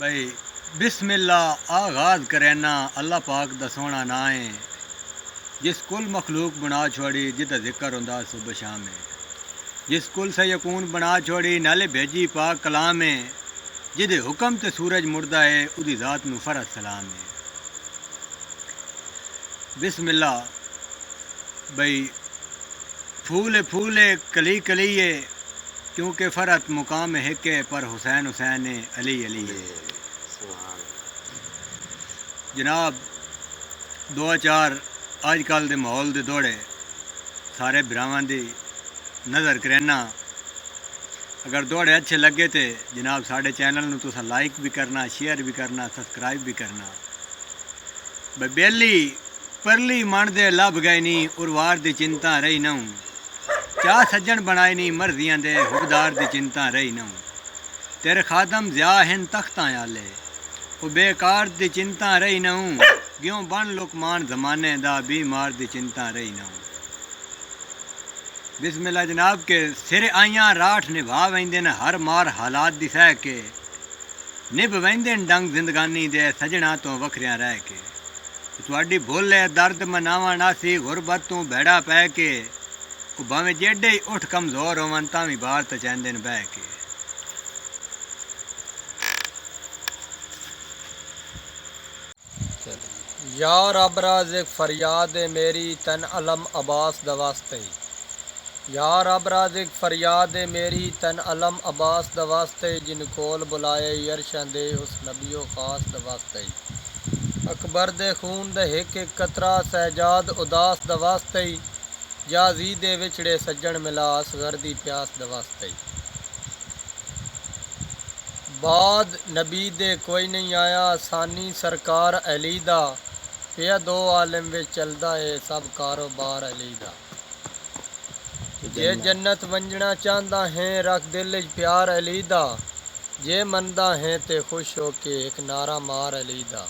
بھائی بسم اللہ آغاز کرینا اللہ پاک دا سونا نا ہے جس کل مخلوق بنا چھوڑی جدا ذکر ہوندا صبح شام ہے، جس کل سے یکون بنا چھوڑی نالے بھیجی پاک کلام ہے، جدے حکم تے سورج مڑدا ہے اودی ذات نو فرض سلام ہے۔ بسم اللہ بھائی پھولے پھولے کلی کلی ہے، کیونکہ فرت مقام ہے کہ پر حسین حسین ہے، علی علی ہے۔ جناب دو چار اج کل دے ماحول دے دوڑے سارے براواں دی نظر کرینا، اگر دوڑے اچھے لگے تے جناب ساڈے چینل نو تساں لائک بھی کرنا، شیئر بھی کرنا، سبسکرائب بھی کرنا۔ بھئی بیلی پرلی من دے لب گئے نی اروار دی چنتا رہی نہ چاہ سجن بنائے نی مرضیاں دے حقدار دی چنتا رہی نہ تیرے خادم ضیاء ہن تختاں آلے او بیکار دی چنتا رہی نہ گیوں بن لقمان زمانے دا بیمار دی چنتا رہی نہ۔ بسم اللہ جناب کے سر آئیاں راٹھ نبھا ویندن ہر مار حالات دی سہ کے نبھ ویندن ڈنگ زندگانی دے سجنا تو وکھریاں رہ کے تواڈی بھولے درد مناواں ناسی غربت تو بھیڑا پہ کے او بھاویں جیڈے اٹھ کمزور ہون تاویں بار تے چیندن بہ کے۔ یا رب رازق فریاد میری تن علم عباس دواستے، یا رب رازق فریاد میری تن علم عباس دواستے، جن کول بلائے یرشاں دے اس نبیو خاص دواستے، اکبر دے خون دے ایک ایک قطرہ سجاد اداس دواستے، جازی دے وچڑے سجن ملا اصغر دی پیاس دواستے۔ بعد نبی دے کوئی نہیں آیا ثانی سرکار علی دا، پیا دو عالم وچ چلدا ہے سب کاروبار علی دا۔ جے جنت ونجنا چاہندا ہے رکھ دل وچ پیار علی دا، جے مندا ہے تے خوش ہو کے ایک نعرہ مار علی دا۔